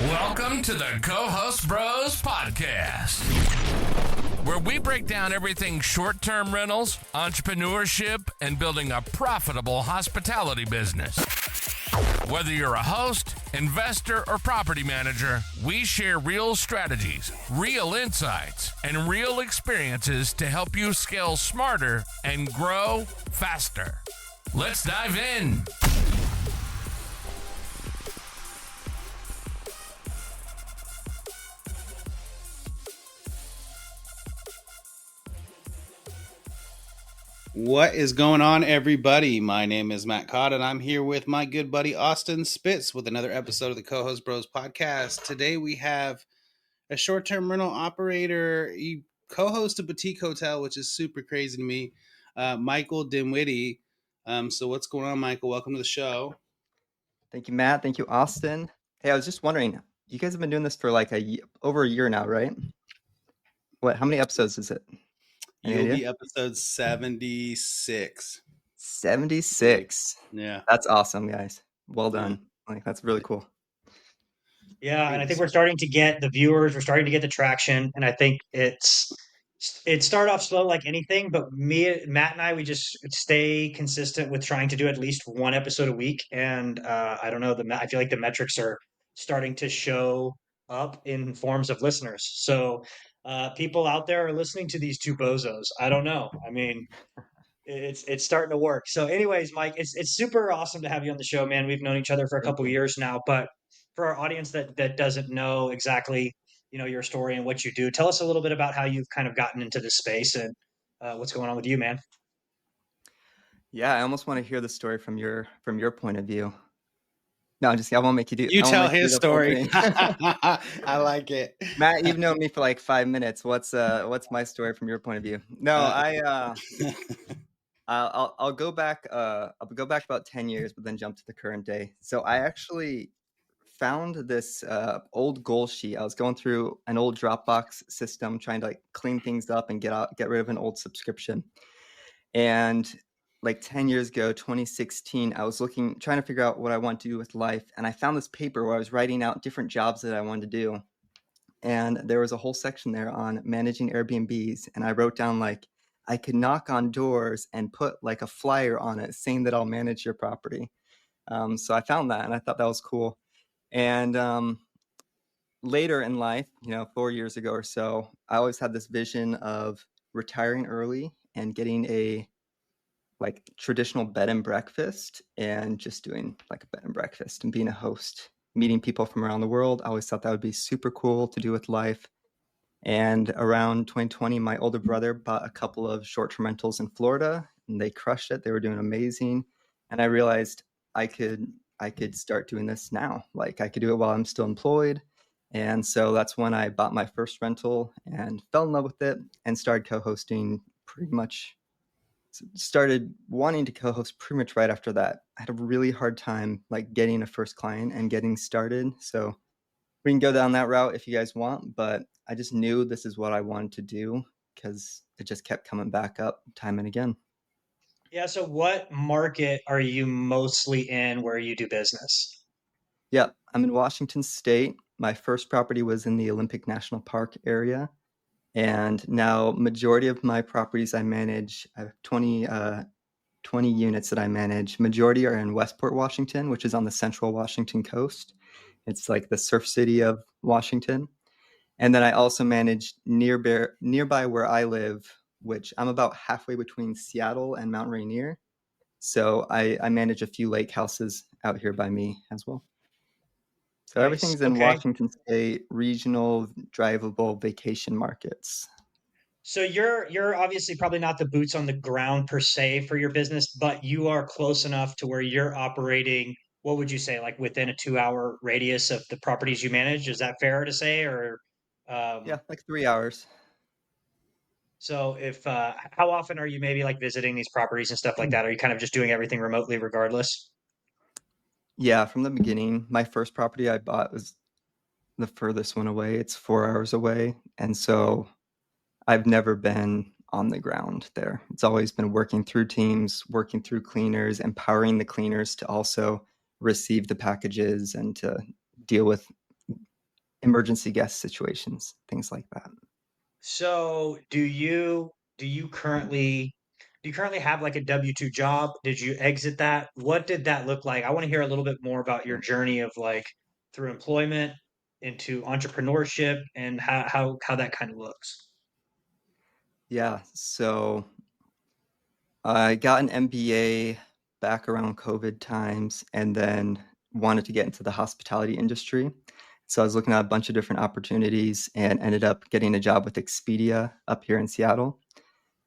Welcome to the Co-Host Bros Podcast, where we break down everything short-term rentals, entrepreneurship, and building a profitable hospitality business. Whether you're a host, investor, or property manager, we share real strategies, real insights, and real experiences to help you scale smarter and grow faster. Let's dive in. What is going on, everybody? My name is Matt Codd, and I'm here with my good buddy Austin Spitz with another episode of the Co-Host Bros podcast. Today we have a short-term rental operator. He co-hosts a boutique hotel, which is super crazy to me, Michael Dinwiddie. So what's going on, Michael? Welcome to the show. Thank you, Matt. Thank you, Austin. Hey, I was just wondering, you guys have been doing this for like over a year now, right? How many episodes is it? You'll be episode 76. 76. Yeah. That's awesome, guys. Well done. Like, that's really cool. Yeah, and I think we're starting to get the viewers, we're starting to get the traction, and I think it started off slow like anything, but Matt and I, we just stay consistent with trying to do at least one episode a week, and I don't know, I feel like the metrics are starting to show up in forms of listeners. So people out there are listening to these two bozos. I don't know. I mean, it's starting to work. So anyways, Mike, it's super awesome to have you on the show, man. We've known each other for a couple of years now, but for our audience that doesn't know exactly, your story and what you do, tell us a little bit about how you've kind of gotten into this space and what's going on with you, man. Yeah, I almost want to hear the story from your point of view. No, I won't make you do. You tell his story. I like it, Matt. You've known me for like 5 minutes. What's my story from your point of view? No, I'll go back. I'll go back about 10 years, but then jump to the current day. So I actually found this old goal sheet. I was going through an old Dropbox system, trying to like clean things up and get rid of an old subscription. And like 10 years ago, 2016, I was trying to figure out what I want to do with life. And I found this paper where I was writing out different jobs that I wanted to do. And there was a whole section there on managing Airbnbs. And I wrote down like, I could knock on doors and put like a flyer on it saying that I'll manage your property. So I found that and I thought that was cool. And later in life, 4 years ago or so, I always had this vision of retiring early and getting a like traditional bed and breakfast and just doing like a bed and breakfast and being a host, meeting people from around the world. I always thought that would be super cool to do with life. And around 2020, my older brother bought a couple of short-term rentals in Florida and they crushed it. They were doing amazing. And I realized I could start doing this now. Like I could do it while I'm still employed. And so that's when I bought my first rental and fell in love with it and started co-hosting started wanting to co-host pretty much right after that. I had a really hard time like getting a first client and getting started. So we can go down that route if you guys want, but I just knew this is what I wanted to do because it just kept coming back up time and again. Yeah. So what market are you mostly in where you do business? Yeah, I'm in Washington State. My first property was in the Olympic National Park area. And now majority of my properties I manage, I have 20 units that I manage. Majority are in Westport, Washington, which is on the central Washington coast. It's like the surf city of Washington. And then I also manage nearby where I live, which I'm about halfway between Seattle and Mount Rainier. So I manage a few lake houses out here by me as well. So everything's in Washington State, regional, drivable vacation markets. So you're obviously probably not the boots on the ground per se for your business, but you are close enough to where you're operating, what would you say, like within a 2-hour radius of the properties you manage? Is that fair to say? Or yeah, like 3 hours. So how often are you maybe like visiting these properties and stuff like that? Are you kind of just doing everything remotely regardless? Yeah, from the beginning, my first property I bought was the furthest one away. It's 4 hours away. And so I've never been on the ground there. It's always been working through teams, working through cleaners, empowering the cleaners to also receive the packages and to deal with emergency guest situations, things like that. So do you currently have like a W-2 job? Did you exit that? What did that look like? I want to hear a little bit more about your journey of like through employment into entrepreneurship and how that kind of looks. Yeah, so I got an MBA back around COVID times and then wanted to get into the hospitality industry. So I was looking at a bunch of different opportunities and ended up getting a job with Expedia up here in Seattle.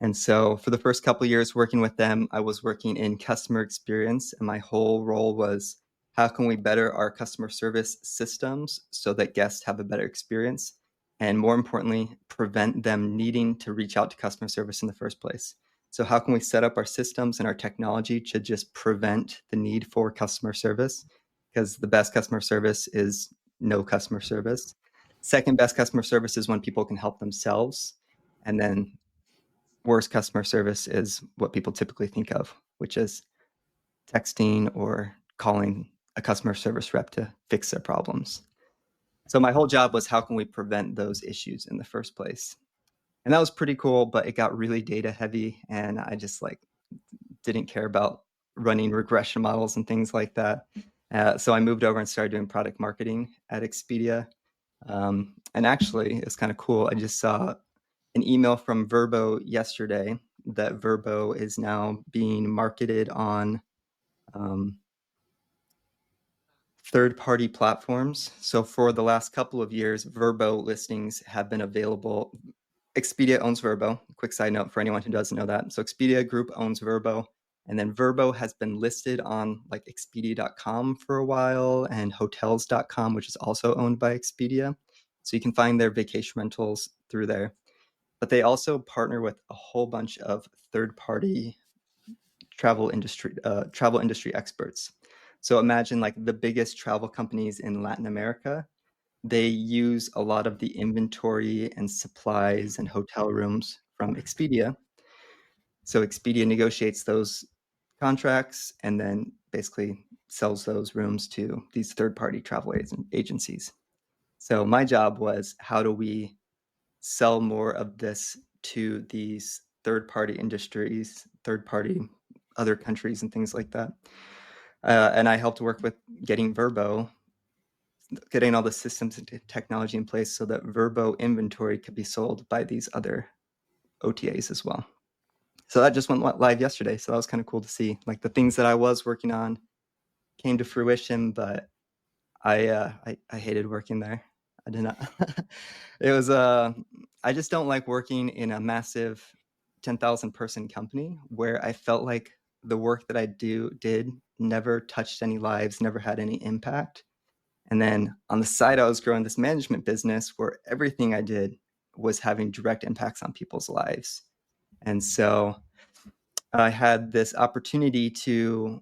And so for the first couple of years working with them, I was working in customer experience, and my whole role was how can we better our customer service systems so that guests have a better experience, and more importantly, prevent them needing to reach out to customer service in the first place. So how can we set up our systems and our technology to just prevent the need for customer service? Because the best customer service is no customer service. Second best customer service is when people can help themselves. And then worst customer service is what people typically think of, which is texting or calling a customer service rep to fix their problems. So my whole job was how can we prevent those issues in the first place? And that was pretty cool, but it got really data heavy, and I just didn't care about running regression models and things like that. So I moved over and started doing product marketing at Expedia. And actually, it's kind of cool. I just saw an email from Vrbo yesterday that Vrbo is now being marketed on third-party platforms. So for the last couple of years, Vrbo listings have been available. Expedia owns Vrbo. Quick side note for anyone who doesn't know that. So Expedia Group owns Vrbo, and then Vrbo has been listed on like Expedia.com for a while and Hotels.com, which is also owned by Expedia. So you can find their vacation rentals through there. But they also partner with a whole bunch of third-party travel industry experts. So imagine like the biggest travel companies in Latin America. They use a lot of the inventory and supplies and hotel rooms from Expedia. So Expedia negotiates those contracts and then basically sells those rooms to these third-party travel agencies. So my job was how do we sell more of this to these third-party industries, third-party other countries and things like that. And I helped work with getting Vrbo, getting all the systems and technology in place so that Vrbo inventory could be sold by these other OTAs as well. So that just went live yesterday. So that was kind of cool to see. Like the things that I was working on came to fruition, but I hated working there. I did not. It was I just don't like working in a massive 10,000 person company where I felt like the work that I did never touched any lives, never had any impact. And then on the side, I was growing this management business where everything I did was having direct impacts on people's lives. And so I had this opportunity to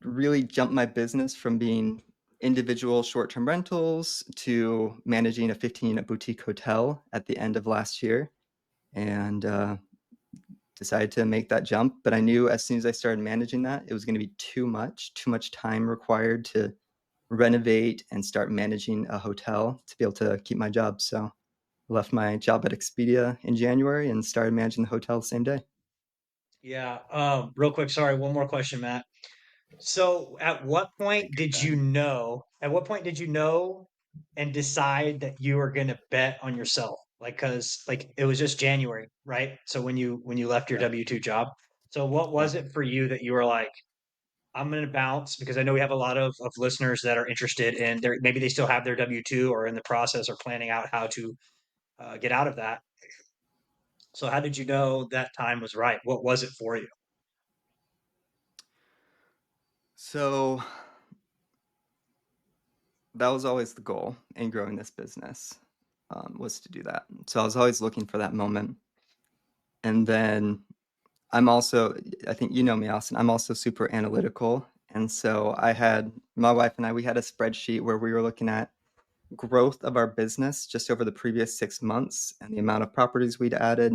really jump my business from being individual short-term rentals to managing a 15-unit boutique hotel at the end of last year, and decided to make that jump. But I knew as soon as I started managing that, it was going to be too much time required to renovate and start managing a hotel to be able to keep my job. So I left my job at Expedia in January and started managing the hotel the same day. Yeah. Real quick, sorry, one more question, Matt. So at what point did you know and decide that you were going to bet on yourself? Like, cause like it was just January, right? So when you left your Yeah. W-2 job. So what was it for you that you were like, I'm going to bounce because I know we have a lot of listeners that are interested in maybe they still have their W-2 or in the process or planning out how to get out of that. So how did you know that time was right? What was it for you? So that was always the goal in growing this business, was to do that. So I was always looking for that moment. And then I'm also, I think you know me, Austin, I'm also super analytical. And so my wife and I, we had a spreadsheet where we were looking at growth of our business just over the previous 6 months and the amount of properties we'd added.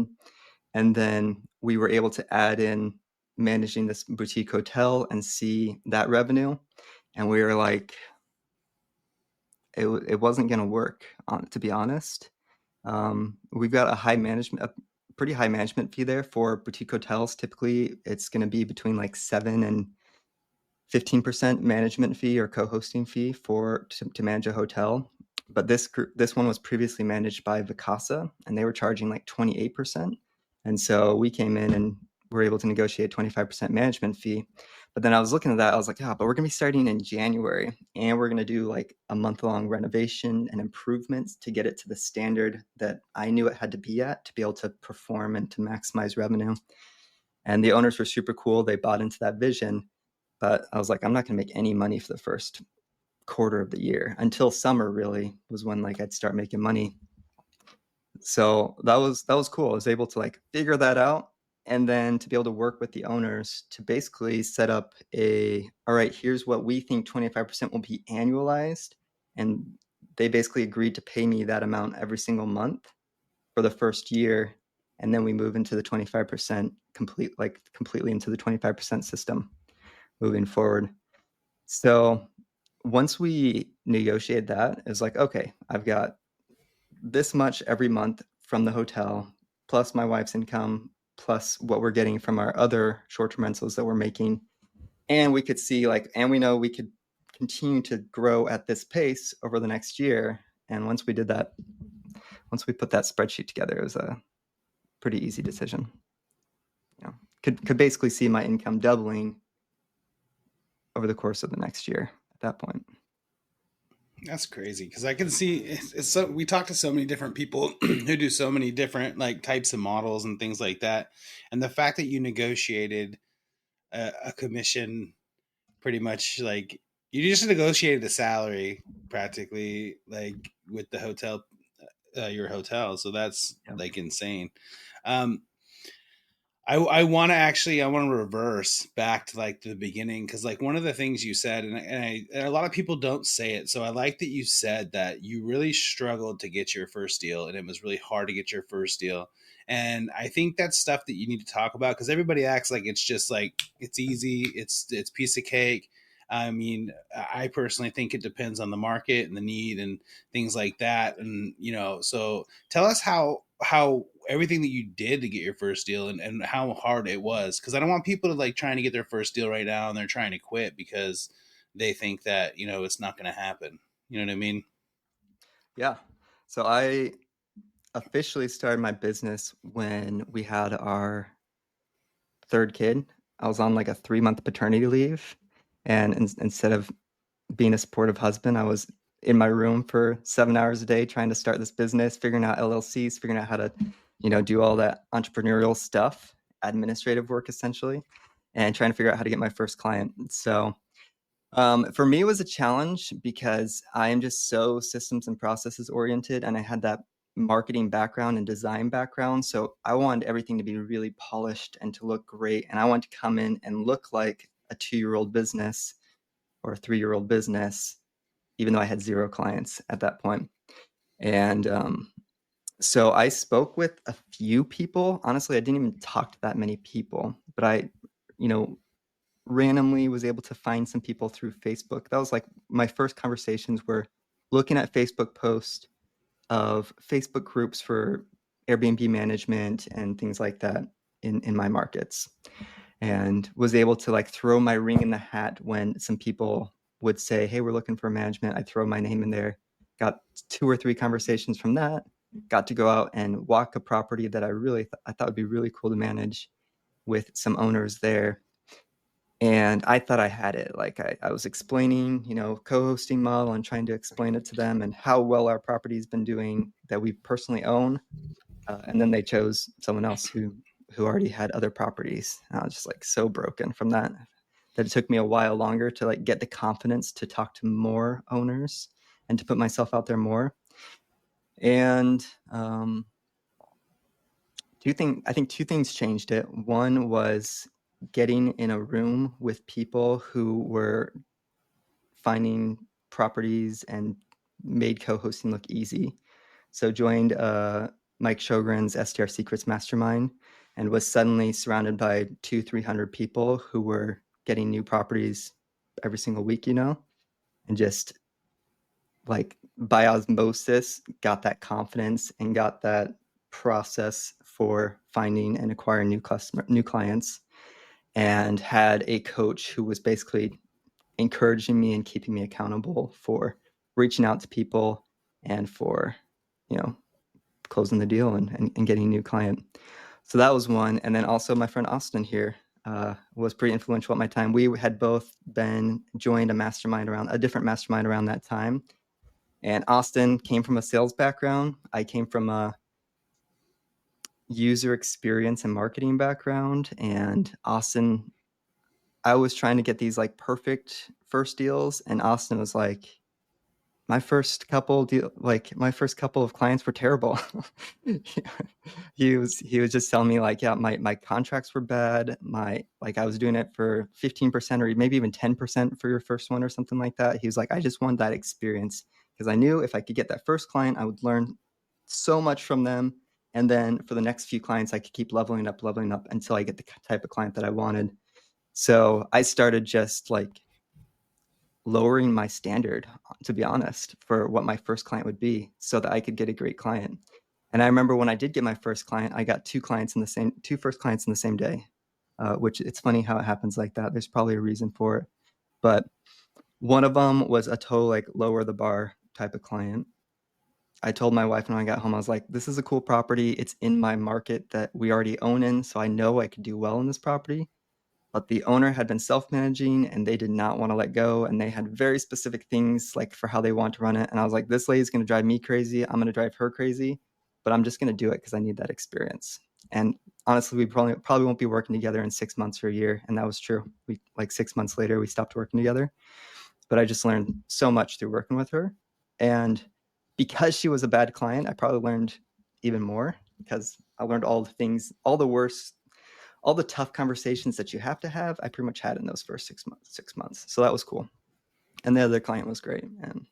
And then we were able to add in managing this boutique hotel and see that revenue. And we were like, it wasn't going to work, to be honest. We've got a pretty high management fee there for boutique hotels. Typically, it's going to be between like 7 and 15% management fee or co-hosting fee to manage a hotel. But this one was previously managed by Vacasa, and they were charging like 28%. And so we came in and were able to negotiate 25% management fee. But then I was looking at that, I was like, but we're going to be starting in January, and we're going to do like a month-long renovation and improvements to get it to the standard that I knew it had to be at to be able to perform and to maximize revenue. And the owners were super cool. They bought into that vision. But I was like, I'm not going to make any money for the first quarter of the year until summer really was when like I'd start making money. So that was cool. I was able to like figure that out, and then to be able to work with the owners to basically set up all right, here's what we think 25% will be annualized. And they basically agreed to pay me that amount every single month for the first year. And then we move into the 25% completely into the 25% system moving forward. So once we negotiated that, it was like, okay, I've got this much every month from the hotel, plus my wife's income, plus what we're getting from our other short-term rentals that we're making. And we could see and we know we could continue to grow at this pace over the next year. And once we put that spreadsheet together, it was a pretty easy decision. Could basically see my income doubling over the course of the next year at that point. That's crazy, because I can see it's so. We talk to so many different people who do so many different like types of models and things like that, and the fact that you negotiated a commission, pretty much like you just negotiated a salary practically like with the hotel, your hotel. So that's like insane. I want to reverse back to like the beginning, because like one of the things you said, and a lot of people don't say it, so I like that you said that you really struggled to get your first deal, and it was really hard to get your first deal. And I think that's stuff that you need to talk about, because everybody acts like it's just like it's easy, it's piece of cake. I mean, I personally think it depends on the market and the need and things like that. And so tell us how everything that you did to get your first deal and how hard it was, because I don't want people to like trying to get their first deal right now and they're trying to quit because they think that it's not going to happen. You know what I mean? Yeah. So I officially started my business when we had our third kid. I was on like a 3-month paternity leave, and instead of being a supportive husband, I was in my room for 7 hours a day trying to start this business, figuring out LLCs, figuring out how to do all that entrepreneurial stuff, administrative work essentially, and trying to figure out how to get my first client. So for me, it was a challenge because I am just so systems and processes oriented, and I had that marketing background and design background. So I wanted everything to be really polished and to look great. And I wanted to come in and look like a 2-year-old business or a 3-year-old business, even though I had 0 clients at that point. And so I spoke with a few people. Honestly, I didn't even talk to that many people, but I, randomly was able to find some people through Facebook. That was like my first conversations were looking at Facebook posts of Facebook groups for Airbnb management and things like that in my markets, and was able to like throw my ring in the hat when some people would say, hey, we're looking for management. I throw my name in there, got 2 or 3 conversations from that, got to go out and walk a property that I thought would be really cool to manage with some owners there. And I thought I had it. Like I was explaining, co-hosting model and trying to explain it to them and how well our property's been doing that we personally own. And then they chose someone else who already had other properties. And I was just like so broken from that it took me a while longer to like get the confidence to talk to more owners and to put myself out there more. And I think 2 things changed it. One was getting in a room with people who were finding properties and made co-hosting look easy. So joined Mike Sjogren's STR Secrets Mastermind and was suddenly surrounded by 200-300 people who were getting new properties every single week, and just like by osmosis got that confidence and got that process for finding and acquiring new clients, and had a coach who was basically encouraging me and keeping me accountable for reaching out to people and for, closing the deal and getting a new client. So that was one. And then also my friend Austin here was pretty influential at my time. We had both joined a different mastermind around that time. And Austin came from a sales background. I came from a user experience and marketing background. And Austin, I was trying to get these like perfect first deals. And Austin was like, my first couple of clients were terrible. He was just telling me like, yeah, my contracts were bad. I was doing it for 15% or maybe even 10% for your first one or something like that. He was like, I just wanted that experience because I knew if I could get that first client, I would learn so much from them. And then for the next few clients, I could keep leveling up until I get the type of client that I wanted. So I started just like lowering my standard, to be honest, for what my first client would be so that I could get a great client. And I remember when I did get my first client, I got two first clients in the same day, which it's funny how it happens like that. There's probably a reason for it. But one of them was a total like lower the bar type of client. I told my wife when I got home, I was like, this is a cool property. It's in my market that we already own in. So I know I could do well in this property. But the owner had been self-managing and they did not want to let go. And they had very specific things like for how they want to run it. And I was like, this lady's going to drive me crazy. I'm going to drive her crazy, but I'm just going to do it because I need that experience. And honestly, we probably won't be working together in 6 months or a year. And that was true. 6 months later, we stopped working together. But I just learned so much through working with her. And because she was a bad client, I probably learned even more because I learned all the things, all the tough conversations that you have to have, I pretty much had in those first 6 months. So that was cool. And the other client was great. And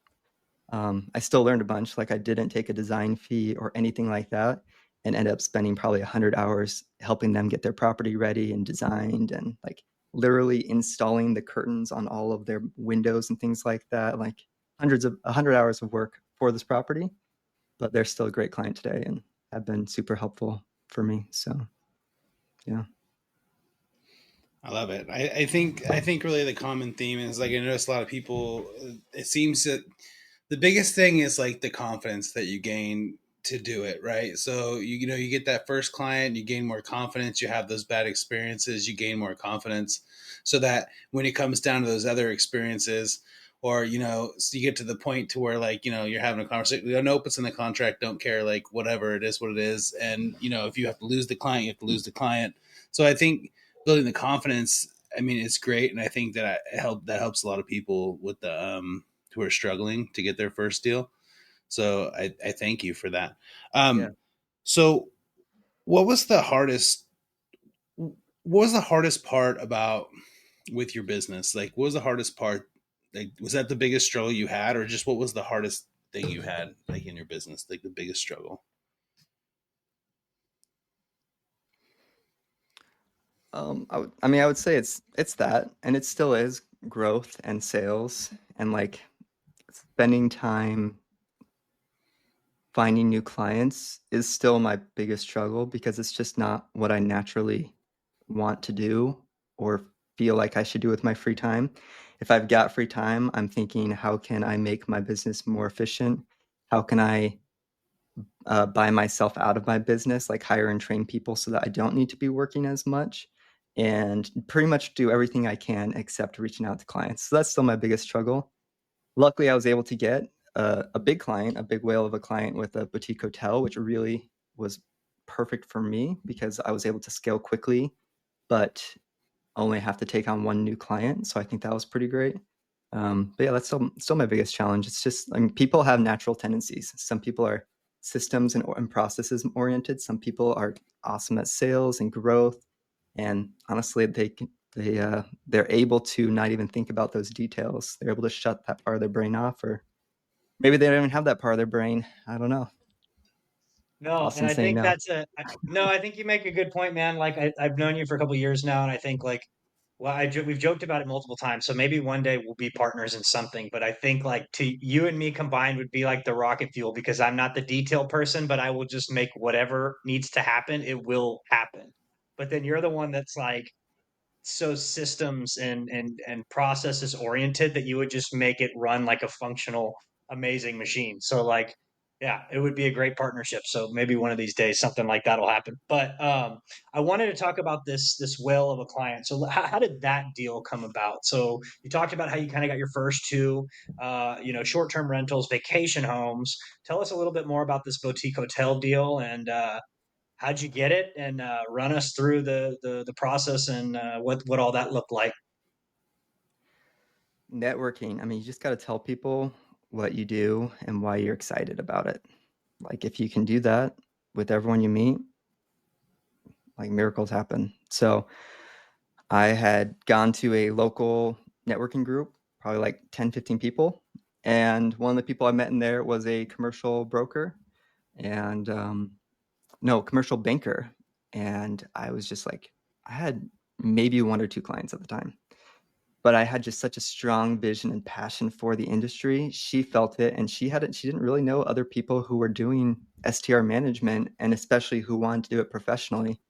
I still learned a bunch. Like I didn't take a design fee or anything like that and ended up spending probably 100 hours helping them get their property ready and designed and like literally installing the curtains on all of their windows and things like that. Like 100 hours of work for this property, but they're still a great client today and have been super helpful for me. So yeah. I love it. I think really the common theme is like I notice a lot of people. It seems that the biggest thing is like the confidence that you gain to do it, right? So you get that first client, you gain more confidence. You have those bad experiences, you gain more confidence, so that when it comes down to those other experiences, or so you get to the point to where like you're having a conversation. Nope, it's in the contract. Don't care. Like whatever it is, what it is. And if you have to lose the client, you have to lose the client. So I think building the confidence, I mean, it's great, and I think that helps a lot of people with the who are struggling to get their first deal. So I thank you for that. Yeah. So what was the hardest part about with your business? Like, what was the hardest part? Like, was that the biggest struggle you had, or just what was the hardest thing you had like in your business? Like the biggest struggle? I would say it's that, and it still is growth and sales and like spending time finding new clients is still my biggest struggle because it's just not what I naturally want to do or feel like I should do with my free time. If I've got free time, I'm thinking, how can I make my business more efficient? How can I buy myself out of my business, like hire and train people so that I don't need to be working as much and pretty much do everything I can except reaching out to clients. So that's still my biggest struggle. Luckily, I was able to get a big client, a big whale of a client with a boutique hotel, which really was perfect for me because I was able to scale quickly, but only have to take on one new client. So I think that was pretty great. But yeah, that's still my biggest challenge. It's just, people have natural tendencies. Some people are systems and processes oriented. Some people are awesome at sales and growth. And honestly, they're able to not even think about those details. They're able to shut that part of their brain off, or maybe they don't even have that part of their brain. I don't know. No, and I think that's no, I think you make a good point, man. Like I've known you for a couple of years now, and I think like Well, we've joked about it multiple times, so maybe one day we'll be partners in something. But I think like to you and me combined would be like the rocket fuel because I'm not the detail person, but I will just make whatever needs to happen, it will happen. But then you're the one that's like so systems and processes oriented that you would just make it run like a functional, amazing machine. So like, yeah, it would be a great partnership. So maybe one of these days something like that will happen. But I wanted to talk about this will of a client. So how did that deal come about? So you talked about how you kind of got your first two, short-term rentals, vacation homes. Tell us a little bit more about this boutique hotel deal and how'd you get it and run us through the process and what all that looked like. Networking. I mean, you just got to tell people what you do and why you're excited about it. Like if you can do that with everyone you meet, like miracles happen. So I had gone to a local networking group, probably like 10, 15 people. And one of the people I met in there was a commercial broker and no, commercial banker. And I was just like, I had maybe one or two clients at the time, but I had just such a strong vision and passion for the industry. She felt it and she didn't really know other people who were doing STR management and especially who wanted to do it professionally.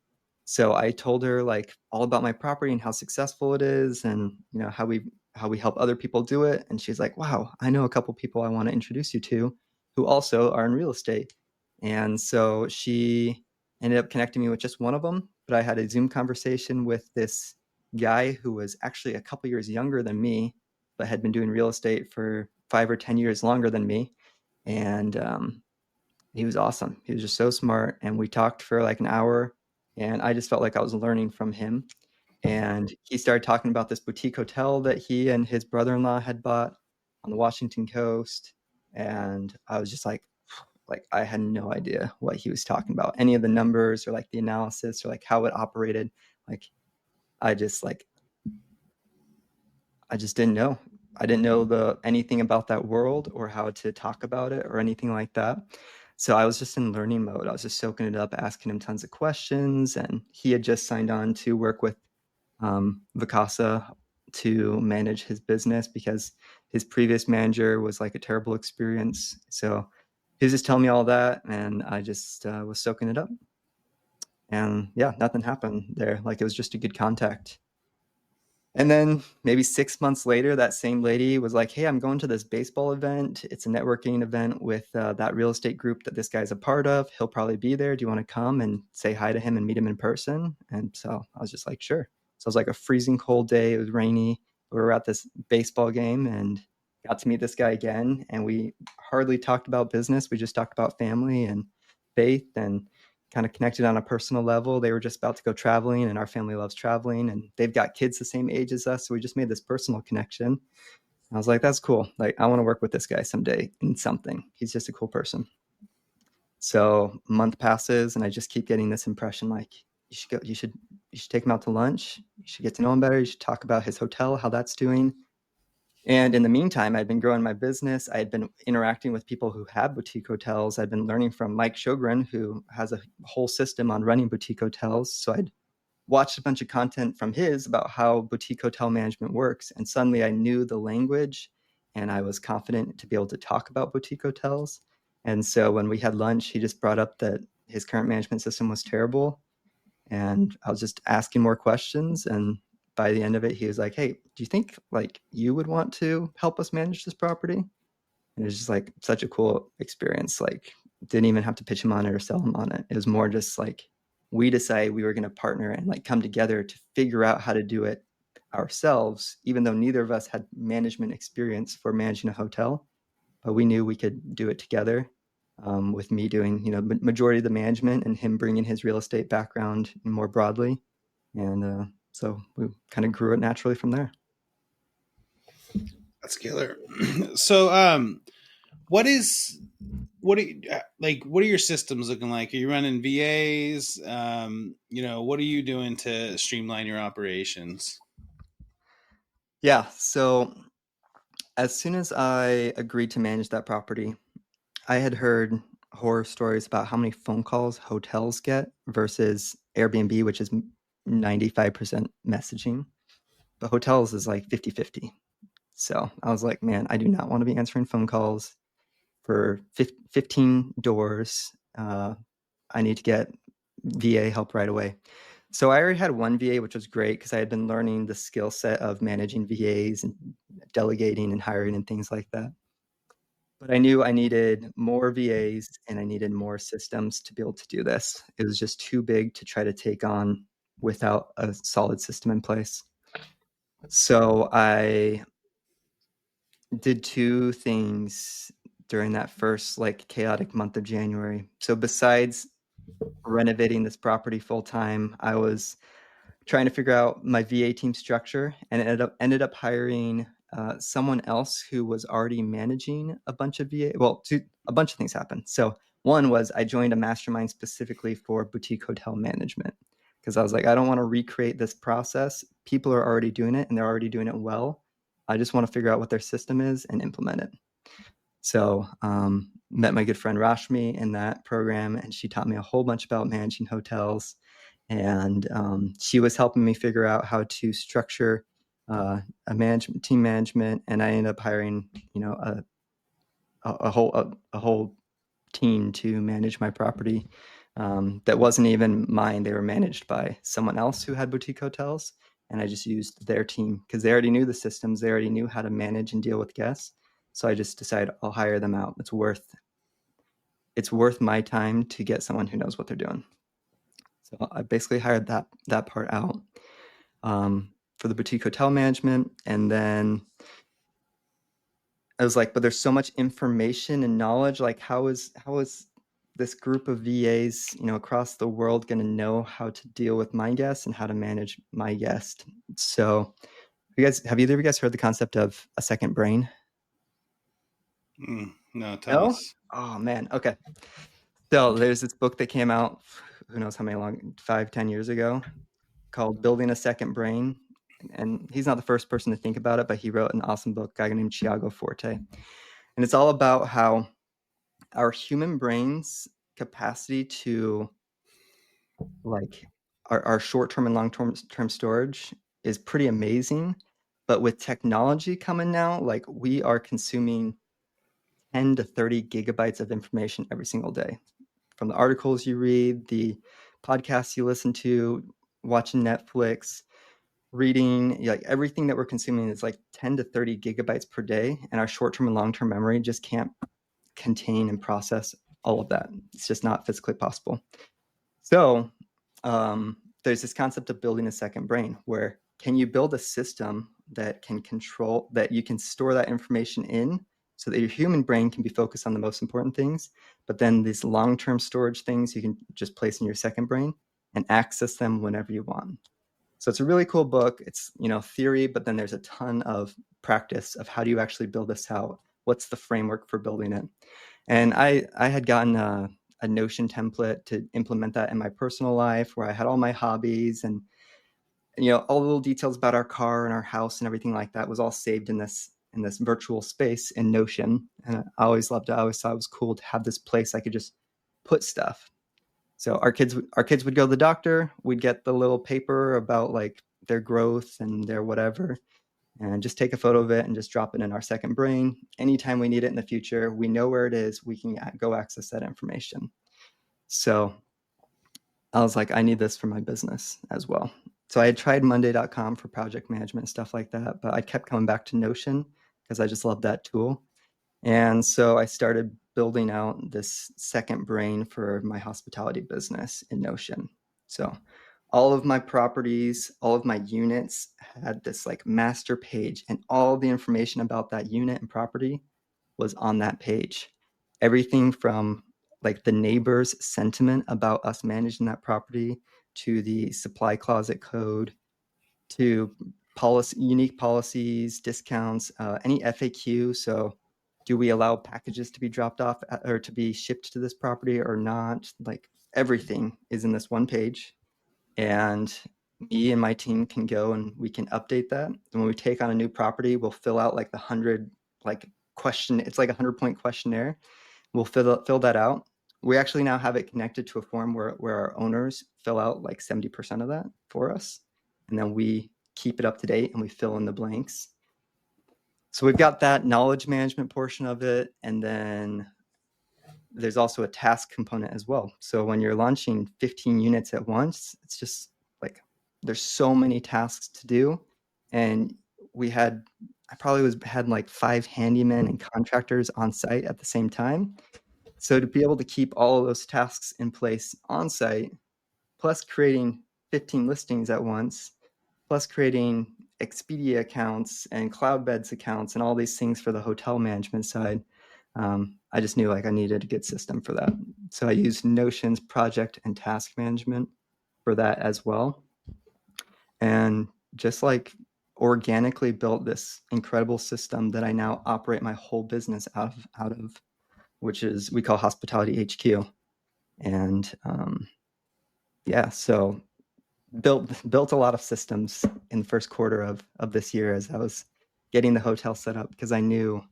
So I told her like all about my property and how successful it is and how we help other people do it. And she's like, wow, I know a couple people I want to introduce you to who also are in real estate. And so she ended up connecting me with just one of them. But I had a Zoom conversation with this guy who was actually a couple years younger than me, but had been doing real estate for 5 or 10 years longer than me. And he was awesome. He was just so smart. And we talked for like an hour and I just felt like I was learning from him. And he started talking about this boutique hotel that he and his brother-in-law had bought on the Washington coast. And I was just like I had no idea what he was talking about, any of the numbers or like the analysis or like how it operated. Like I just didn't know. I didn't know anything about that world or how to talk about it or anything like that. So I was just in learning mode. I was just soaking it up, asking him tons of questions. And he had just signed on to work with Vacasa to manage his business because his previous manager was like a terrible experience. So he was just telling me all that. And I just was soaking it up. And yeah, nothing happened there. Like it was just a good contact. And then maybe 6 months later, that same lady was like, hey, I'm going to this baseball event. It's a networking event with that real estate group that this guy's a part of. He'll probably be there. Do you want to come and say hi to him and meet him in person? And so I was just like, sure. So it was like a freezing cold day. It was rainy. We were at this baseball game and got to meet this guy again. And we hardly talked about business. We just talked about family and faith and kind of connected on a personal level. They were just about to go traveling and our family loves traveling and they've got kids the same age as us. So we just made this personal connection. I was like, that's cool. Like, I want to work with this guy someday in something. He's just a cool person. So a month passes and I just keep getting this impression like, you should take him out to lunch. You should get to know him better. You should talk about his hotel, how that's doing. And in the meantime, I'd been growing my business. I had been interacting with people who have boutique hotels. I'd been learning from Mike Sjogren, who has a whole system on running boutique hotels. So I'd watched a bunch of content from his about how boutique hotel management works. And suddenly I knew the language and I was confident to be able to talk about boutique hotels. And so when we had lunch, he just brought up that his current management system was terrible. And I was just asking more questions. And by the end of it, he was like, hey, do you think like you would want to help us manage this property? And it was just like such a cool experience. Like didn't even have to pitch him on it or sell him on it. It was more just like we decided we were going to partner and like come together to figure out how to do it ourselves, even though neither of us had management experience for managing a hotel, but we knew we could do it together. With me doing, majority of the management and him bringing his real estate background more broadly. And so we kind of grew it naturally from there. That's killer. So, what are your systems looking like? Are you running VAs? What are you doing to streamline your operations? Yeah. So as soon as I agreed to manage that property, I had heard horror stories about how many phone calls hotels get versus Airbnb, which is 95% messaging. but hotels is like 50-50. So I was like, man, I do not want to be answering phone calls for 15 doors. I need to get VA help right away. So I already had one VA, which was great because I had been learning the skill set of managing VAs and delegating and hiring and things like that. But I knew I needed more VAs and I needed more systems to be able to do this. It was just too big to try to take on without a solid system in place. So I did two things during that first like chaotic month of January. So besides renovating this property full time, I was trying to figure out my VA team structure and ended up hiring someone else who was already managing a bunch of VA. Well, a bunch of things happened. So one was I joined a mastermind specifically for boutique hotel management because I was like, I don't want to recreate this process. People are already doing it and they're already doing it well. I just want to figure out what their system is and implement it. So met my good friend Rashmi in that program, and she taught me a whole bunch about managing hotels. And she was helping me figure out how to structure team management. And I ended up hiring, a whole team to manage my property that wasn't even mine. They were managed by someone else who had boutique hotels. And I just used their team because they already knew the systems. They already knew how to manage and deal with guests. So I just decided I'll hire them out. It's worth my time to get someone who knows what they're doing. So I basically hired that part out for the boutique hotel management. And then I was like, but there's so much information and knowledge. Like, how is this group of VAs, across the world going to know how to deal with my guests and how to manage my guest? So have either of you guys heard the concept of a second brain? No, tell us. Oh man. Okay. So there's this book that came out, who knows how many 5-10 years ago, called Building a Second Brain. And he's not the first person to think about it, but he wrote an awesome book, a guy named Tiago Forte. And it's all about how our human brain's capacity to like our short-term and long-term storage is pretty amazing. But with technology coming now, like we are consuming 10 to 30 gigabytes of information every single day. From the articles you read, the podcasts you listen to, watching Netflix, reading, like everything that we're consuming is like 10 to 30 gigabytes per day. And our short-term and long-term memory just can't contain and process all of that. It's just not physically possible. So there's this concept of building a second brain where can you build a system that can control, that you can store that information in so that your human brain can be focused on the most important things, but then these long-term storage things you can just place in your second brain and access them whenever you want. So it's a really cool book. It's, theory, but then there's a ton of practice of how do you actually build this out? What's the framework for building it? And I had gotten a Notion template to implement that in my personal life where I had all my hobbies and, all the little details about our car and our house and everything like that was all saved in this virtual space in Notion. And I always loved it. I always thought it was cool to have this place I could just put stuff. So our kids would go to the doctor. We'd get the little paper about like their growth and their whatever, and just take a photo of it and just drop it in our second brain. Anytime we need it in the future, we know where it is. We can go access that information. So I was like, I need this for my business as well. So I had tried Monday.com for project management and stuff like that, but I kept coming back to Notion because I just love that tool. And so I started building out this second brain for my hospitality business in Notion. So all of my properties, all of my units had this like master page, and all the information about that unit and property was on that page. Everything from like the neighbor's sentiment about us managing that property to the supply closet code to unique policies, discounts, any FAQ. So do we allow packages to be dropped off or to be shipped to this property or not? Like everything is in this one page, and me and my team can go and we can update that. And when we take on a new property, we'll fill out like the 100 question. It's like a 100-point questionnaire. We'll fill that out. We actually now have it connected to a form where our owners fill out like 70% of that for us. And then we keep it up to date and we fill in the blanks. So we've got that knowledge management portion of it. And then there's also a task component as well. So when you're launching 15 units at once, it's just like there's so many tasks to do. And I probably had like 5 handymen and contractors on site at the same time. So to be able to keep all of those tasks in place on site, plus creating 15 listings at once, plus creating Expedia accounts and Cloudbeds accounts and all these things for the hotel management side, I just knew like I needed a good system for that. So I used Notion's project and task management for that as well. And just like organically built this incredible system that I now operate my whole business out of, which is we call Hospitality HQ. And so built a lot of systems in the first quarter of this year as I was getting the hotel set up, because I knew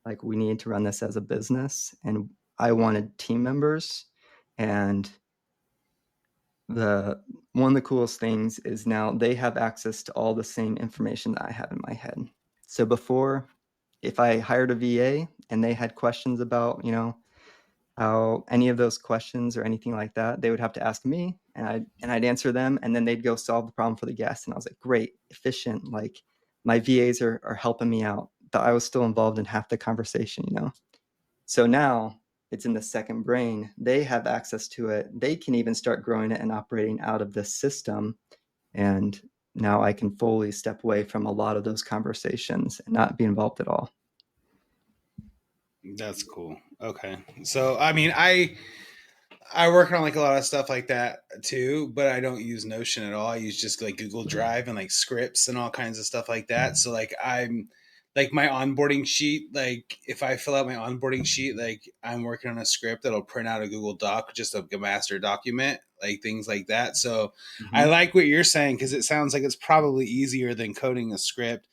like we needed to run this as a business and I wanted team members. And one of the coolest things is now they have access to all the same information that I have in my head. So before, if I hired a VA and they had questions about, how any of those questions or anything like that, they would have to ask me and I'd answer them, and then they'd go solve the problem for the guest. And I was like, great, efficient. Like my VAs are helping me out, but I was still involved in half the conversation, So now it's in the second brain. They have access to it. They can even start growing it and operating out of this system. And now I can fully step away from a lot of those conversations and not be involved at all. That's cool. Okay. So, I mean, I work on like a lot of stuff like that too, but I don't use Notion at all. I use just like Google Drive and like scripts and all kinds of stuff like that. So like I'm like my onboarding sheet, like if I fill out my onboarding sheet, like I'm working on a script that'll print out a Google Doc, just a master document, like things like that. So I like what you're saying, because it sounds like it's probably easier than coding a script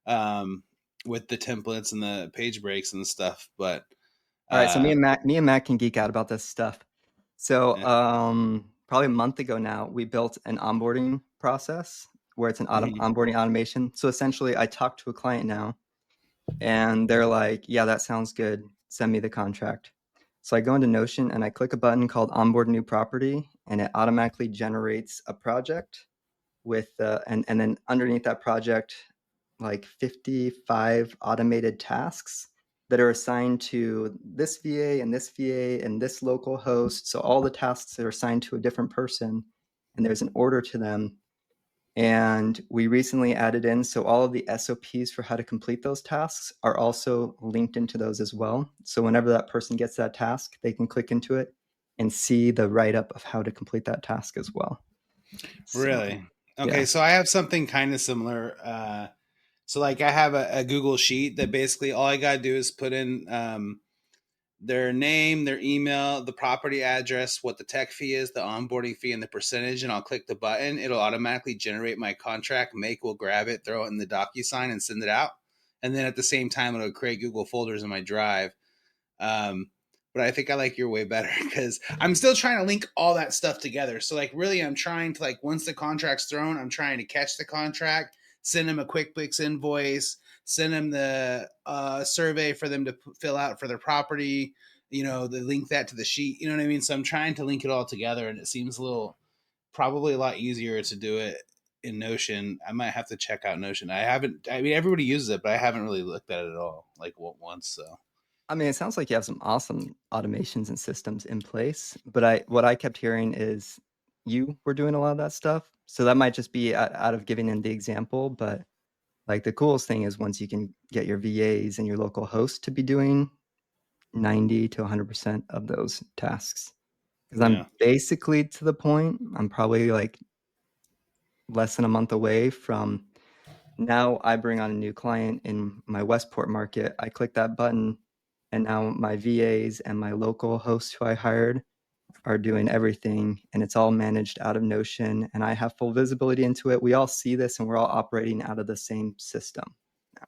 with the templates and the page breaks and stuff. But all right, so me and Matt can geek out about this stuff. So probably a month ago now, we built an onboarding process where it's an onboarding automation. So essentially, I talk to a client now, and they're like, yeah, that sounds good. Send me the contract. So I go into Notion and I click a button called Onboard New Property, and it automatically generates a project with and then underneath that project, like 55 automated tasks that are assigned to this VA and this VA and this local host. So all the tasks are assigned to a different person, and there's an order to them. And we recently added in, so all of the SOPs for how to complete those tasks are also linked into those as well. So whenever that person gets that task, they can click into it and see the write-up of how to complete that task as well. Really? Okay, yeah. So I have something kind of similar. So like I have a Google sheet that basically all I got to do is put in their name, their email, the property address, what the tech fee is, the onboarding fee, and the percentage, and I'll click the button. It'll automatically generate my contract. Make will grab it, throw it in the DocuSign, and send it out. And then at the same time, it'll create Google folders in my Drive. But I think I like your way better, because I'm still trying to link all that stuff together. So like really I'm trying to, like, once the contract's thrown, I'm trying to catch the contract, send them a QuickBooks invoice, send them the survey for them to fill out for their property, they link that to the sheet, you know what I mean? So I'm trying to link it all together, and it seems probably a lot easier to do it in Notion. I might have to check out Notion. Everybody uses it, but I haven't really looked at it at all, like once. So I mean, it sounds like you have some awesome automations and systems in place, but what I kept hearing is you were doing a lot of that stuff. So that might just be out of giving in the example, but like the coolest thing is once you can get your VAs and your local host to be doing 90 to 100% of those tasks. Because I'm basically to the point, I'm probably like less than a month away from now. I bring on a new client in my Westport market. I click that button, and now my VAs and my local hosts who I hired are doing everything, and it's all managed out of Notion, and I have full visibility into it. We all see this, and we're all operating out of the same system now.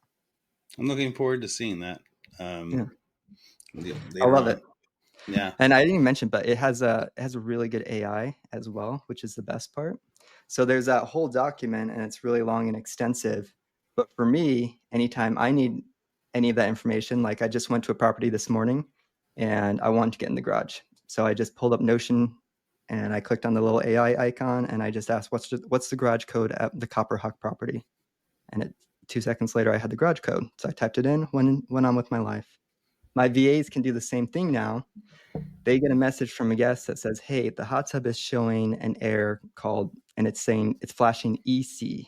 I'm looking forward to seeing that. I love it. Yeah. And I didn't even mention, but it has a really good AI as well, which is the best part. So there's that whole document, and it's really long and extensive. But for me, anytime I need any of that information, like I just went to a property this morning and I wanted to get in the garage. So I just pulled up Notion and I clicked on the little AI icon and I just asked, what's the garage code at the Copper Hawk property? And 2 seconds later, I had the garage code. So I typed it in, went on with my life. My VAs can do the same thing now. They get a message from a guest that says, hey, the hot tub is showing an error called, and it's flashing EC.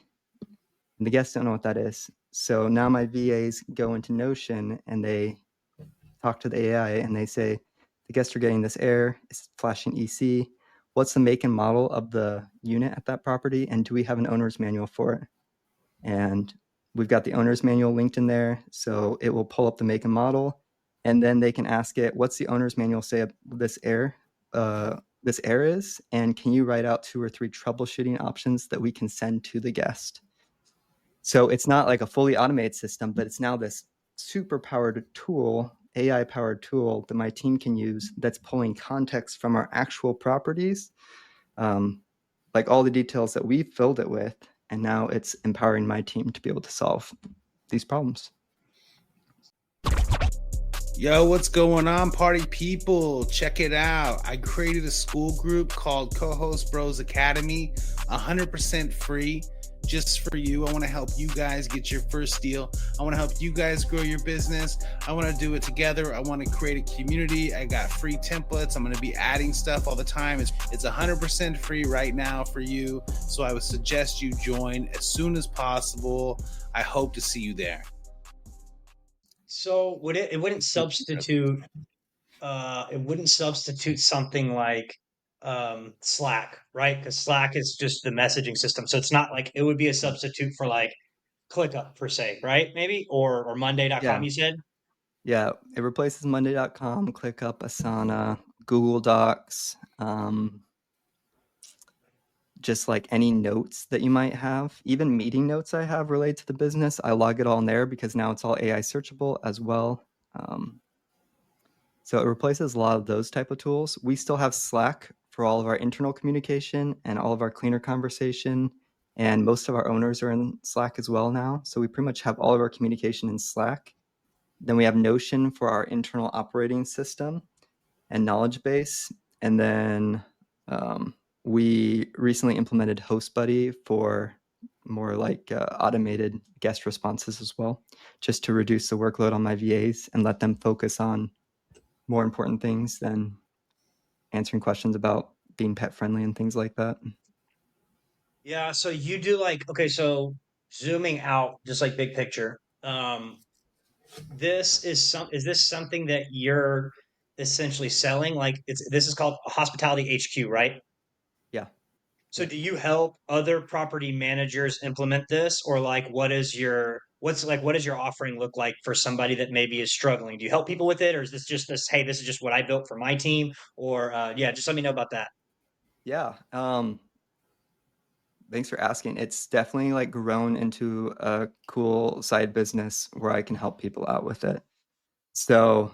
And the guests don't know what that is. So now my VAs go into Notion and they talk to the AI and they say, the guests are getting this error, it's flashing EC. What's the make and model of the unit at that property? And do we have an owner's manual for it? And we've got the owner's manual linked in there. So it will pull up the make and model. And then they can ask it, what's the owner's manual say this error is? And can you write out 2 or 3 troubleshooting options that we can send to the guest? So it's not like a fully automated system, but it's now this super powered tool, AI powered tool that my team can use that's pulling context from our actual properties, like all the details that we filled it with. And now it's empowering my team to be able to solve these problems. Yo, what's going on, party people? Check it out. I created a school group called Co-Host Bros Academy, 100% free, just for you. I want to help you guys get your first deal. I want to help you guys grow your business. I want to do it together. I want to create a community. I got free templates. I'm going to be adding stuff all the time. It's 100% free right now for you. So I would suggest you join as soon as possible. I hope to see you there. So it wouldn't substitute something like Slack, right? Because Slack is just the messaging system. So it's not like it would be a substitute for like ClickUp per se, right? Maybe or Monday.com, Yeah. you said? Yeah, it replaces Monday.com, ClickUp, Asana, Google Docs, just like any notes that you might have, even meeting notes I have related to the business. I log it all in there because now it's all AI searchable as well. So it replaces a lot of those type of tools. We still have Slack for all of our internal communication and all of our cleaner conversation. And most of our owners are in Slack as well now. So we pretty much have all of our communication in Slack. Then we have Notion for our internal operating system and knowledge base. And then we recently implemented HostBuddy for more like automated guest responses as well, just to reduce the workload on my VAs and let them focus on more important things than answering questions about being pet friendly and things like that. Yeah, so you do like, okay, so zooming out, just like big picture, is this something that you're essentially selling? Like this is called Hospitality HQ, right? Yeah. So do you help other property managers implement this, or like what does your offering look like for somebody that maybe is struggling? Do you help people with it, or is this just hey, this is just what I built for my team? Or yeah, just let me know about that. Yeah. Thanks for asking. It's definitely like grown into a cool side business where I can help people out with it. So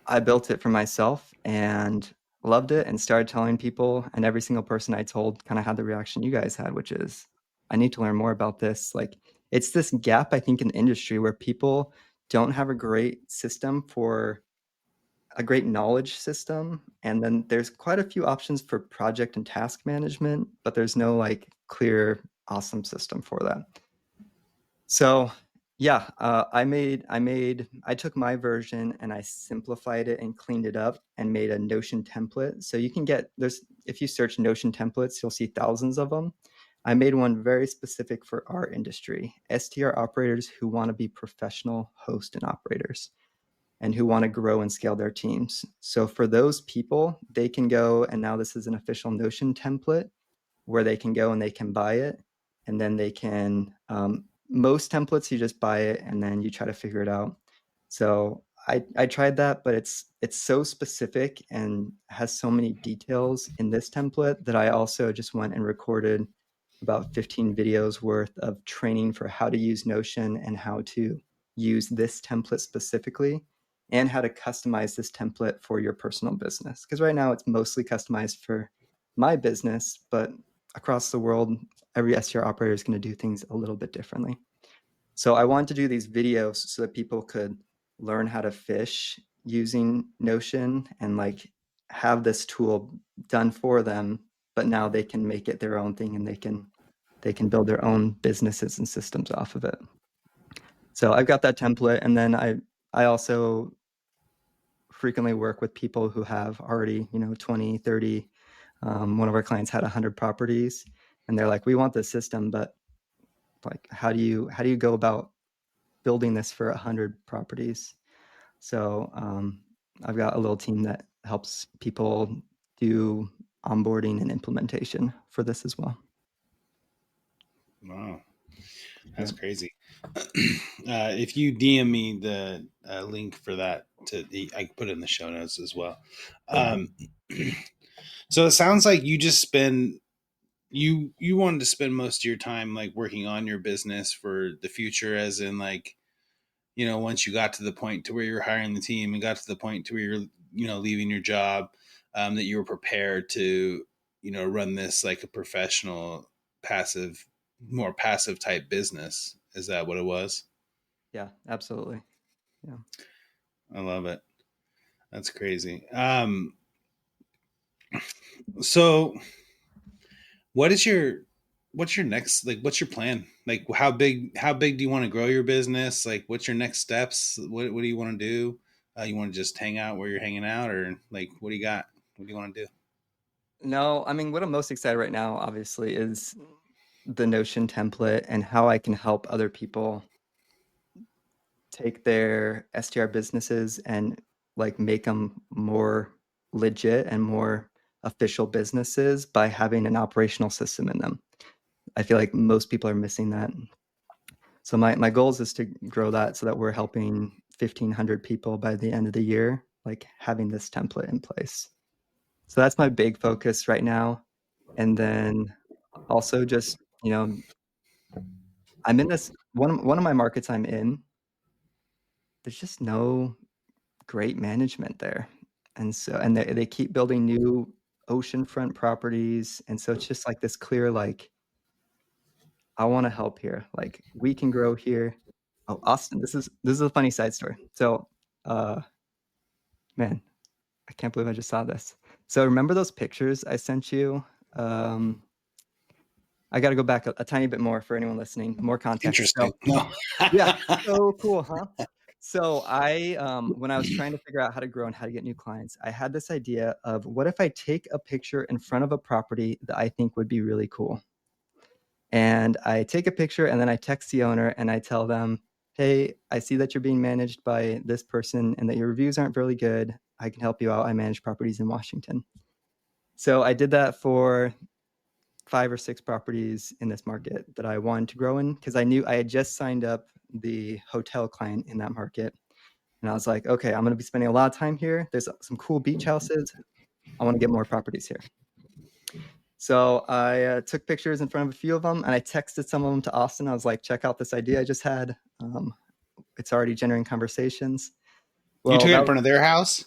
I built it for myself and loved it and started telling people, and every single person I told kind of had the reaction you guys had, which is I need to learn more about this. Like it's this gap, I think, in the industry where people don't have a great system for a great knowledge system. And then there's quite a few options for project and task management, but there's no like clear, awesome system for that. So yeah, I took my version and I simplified it and cleaned it up and made a Notion template. So you can if you search Notion templates, you'll see thousands of them. I made one very specific for our industry, STR operators who want to be professional host and operators and who want to grow and scale their teams. So for those people, they can go, and now this is an official Notion template where they can go and they can buy it. And then they can, most templates, you just buy it and then you try to figure it out. So I tried that, but it's so specific and has so many details in this template that I also just went and recorded about 15 videos worth of training for how to use Notion and how to use this template specifically, and how to customize this template for your personal business. Because right now it's mostly customized for my business, but across the world, every STR operator is going to do things a little bit differently. So I wanted to do these videos so that people could learn how to fish using Notion and like have this tool done for them, but now they can make it their own thing and they can build their own businesses and systems off of it. So I've got that template, and then I also frequently work with people who have already, 20, 30. One of our clients had 100 properties, and they're like, we want this system, but like, how do you go about building this for 100 properties? So I've got a little team that helps people do onboarding and implementation for this as well. Wow, that's crazy. If you DM me the link for that, I can put it in the show notes as well. So it sounds like you just you wanted to spend most of your time like working on your business for the future, as in like, once you got to the point to where you're hiring the team and got to the point to where you're, leaving your job, that you were prepared to, run this like a professional, more passive type business. Is that what it was? Yeah, absolutely. Yeah. I love it. That's crazy. So what's your next, like, what's your plan? Like, how big do you want to grow your business? Like, what's your next steps? What do you want to do? You want to just hang out where you're hanging out, or like, what do you got? What do you want to do? No, I mean, what I'm most excited right now, obviously, is the Notion template and how I can help other people take their STR businesses and like make them more legit and more official businesses by having an operational system in them. I feel like most people are missing that. So my goals is to grow that so that we're helping 1,500 people by the end of the year, like having this template in place. So that's my big focus right now. And then also just, I'm in this one of my markets I'm in. There's just no great management there. And so, and they keep building new oceanfront properties. And so it's just like this clear, like, I want to help here. Like, we can grow here. Oh, Austin, this is a funny side story. So, man, I can't believe I just saw this. So remember those pictures I sent you? I got to go back a tiny bit more for anyone listening, more context. Interesting. So, yeah, so cool, huh? So I, when I was trying to figure out how to grow and how to get new clients, I had this idea of what if I take a picture in front of a property that I think would be really cool. And I take a picture and then I text the owner and I tell them, hey, I see that you're being managed by this person and that your reviews aren't really good. I can help you out. I manage properties in Washington. So I did that for 5 or 6 properties in this market that I wanted to grow in, because I knew I had just signed up the hotel client in that market. And I was like, okay, I'm going to be spending a lot of time here. There's some cool beach houses. I want to get more properties here. So I took pictures in front of a few of them and I texted some of them to Austin. I was like, check out this idea I just had. It's already generating conversations. Well, you took it in front of their house?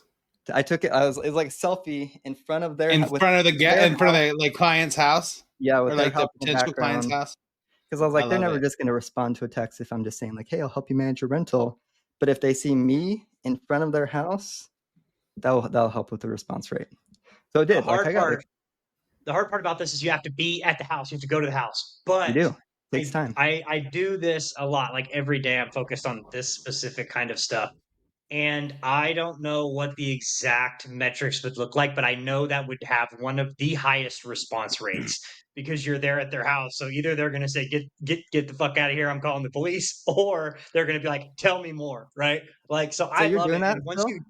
I took it. It was like a selfie in front of their in front of the like client's house. Yeah, with or their like house the potential client's house. Because I was like, they're never just going to respond to a text if I'm just saying like, hey, I'll help you manage your rental. But if they see me in front of their house, that'll help with the response rate. So it did. The hard part about this is you have to be at the house. You have to go to the house. But you do. It takes time. I do this a lot. Like every day I'm focused on this specific kind of stuff. And I don't know what the exact metrics would look like, but I know that would have one of the highest response rates because you're there at their house. So either they're going to say, get the fuck out of here, I'm calling the police, or they're going to be like, tell me more, right? Like, so I you're love doing it. That, And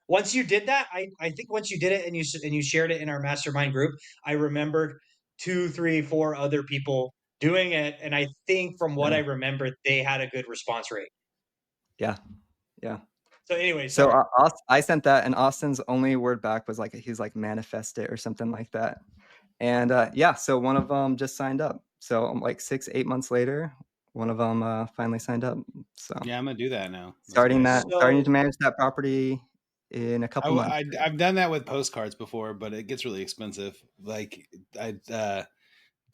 once you did that, I think once you did it and you shared it in our mastermind group, I remembered 2, 3, 4 other people doing it. And I think from what I remember, they had a good response rate. Yeah. So anyway, I sent that, and Austin's only word back was like, he's like, manifest it or something like that. And so one of them just signed up. So like 6-8 months later, one of them finally signed up. So yeah, I'm gonna do that now. Starting to manage that property in a couple months. I've done that with postcards before, but it gets really expensive. Like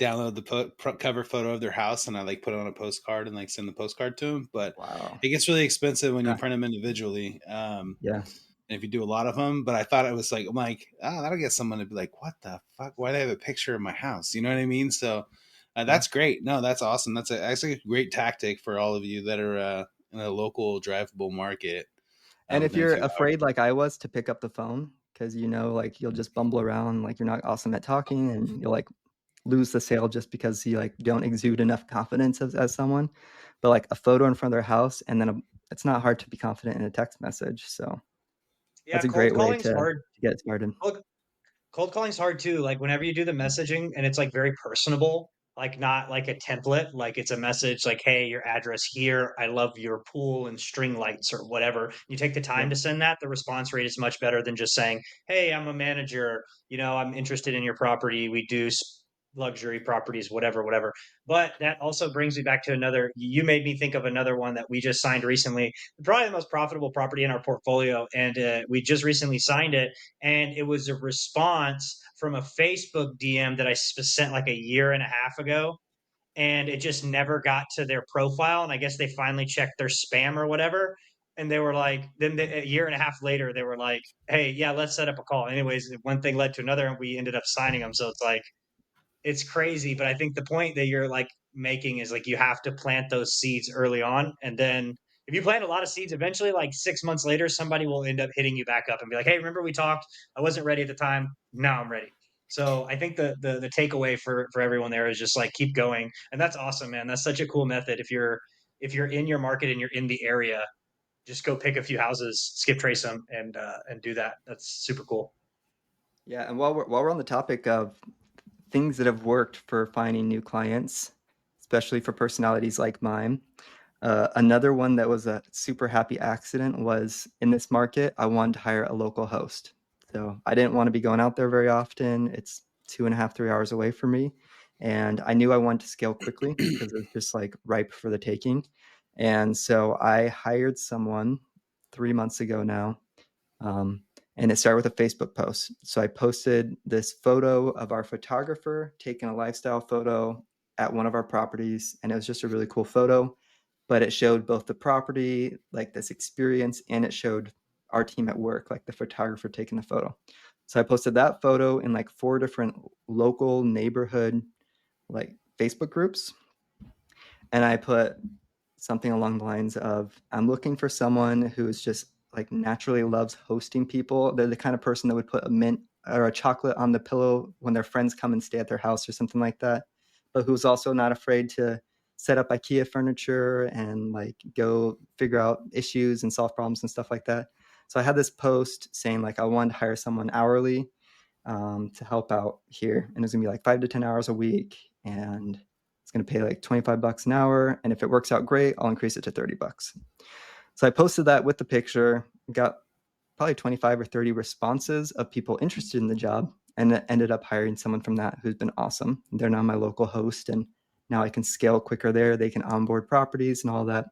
download the cover photo of their house and I like put it on a postcard and like send the postcard to them. But Wow. it gets really expensive when you Yeah. print them individually. Yeah. And if you do a lot of them, but I thought it was like, I'm like, oh, that'll get someone to be like, what the fuck? Why do they have a picture of my house? You know what I mean? So that's great. No, that's awesome. That's actually a great tactic for all of you that are in a local drivable market. And if within a you're few hours. afraid, like I was, to pick up the phone, because like you'll just bumble around, like you're not awesome at talking, and you'll like lose the sale just because you like don't exude enough confidence as someone. But like a photo in front of their house, and then it's not hard to be confident in a text message. So Yeah, that's a cold great way calling's to hard. get started. Cold calling's hard too. Like whenever you do the messaging and it's like very personable, like not like a template, like it's a message like, hey, your address here. I love your pool and string lights or whatever. You take the time Yep. to send that, the response rate is much better than just saying, hey, I'm a manager, I'm interested in your property. We do luxury properties, whatever. But that also brings me back to you made me think of another one that we just signed recently, probably the most profitable property in our portfolio. And we just recently signed it. And it was a response from a Facebook DM that I sent like a year and a half ago. And it just never got to their profile. And I guess they finally checked their spam or whatever. And they were like, a year and a half later, they were like, hey, yeah, let's set up a call. Anyways, one thing led to another, and we ended up signing them. So it's like, it's crazy. But I think the point that you're like making is like you have to plant those seeds early on. And then if you plant a lot of seeds, eventually like 6 months later, somebody will end up hitting you back up and be like, hey, remember we talked? I wasn't ready at the time. Now I'm ready. So I think the takeaway for everyone there is just like keep going. And that's awesome, man. That's such a cool method. If you're in your market and you're in the area, just go pick a few houses, skip trace them, and do that. That's super cool. Yeah, and while we're on the topic of things that have worked for finding new clients, especially for personalities like mine, another one that was a super happy accident was in this market, I wanted to hire a local host. So I didn't want to be going out there very often. It's 2.5, 3 hours away from me. And I knew I wanted to scale quickly because it was just like ripe for the taking. And so I hired someone 3 months ago now. And it started with a Facebook post. So I posted this photo of our photographer taking a lifestyle photo at one of our properties. And it was just a really cool photo, but it showed both the property, like this experience, and it showed our team at work, like the photographer taking the photo. So I posted that photo in like 4 different local neighborhood, like Facebook groups. And I put something along the lines of, I'm looking for someone who is just like naturally loves hosting people. They're the kind of person that would put a mint or a chocolate on the pillow when their friends come and stay at their house or something like that, but who's also not afraid to set up IKEA furniture and like go figure out issues and solve problems and stuff like that. So I had this post saying like I wanted to hire someone hourly to help out here, and it's gonna be like 5 to 10 hours a week, and it's gonna pay like $25 an hour. And if it works out great, I'll increase it to $30. So I posted that with the picture, got probably 25 or 30 responses of people interested in the job, and ended up hiring someone from that who's been awesome. They're now my local host, and now I can scale quicker there. They can onboard properties and all that.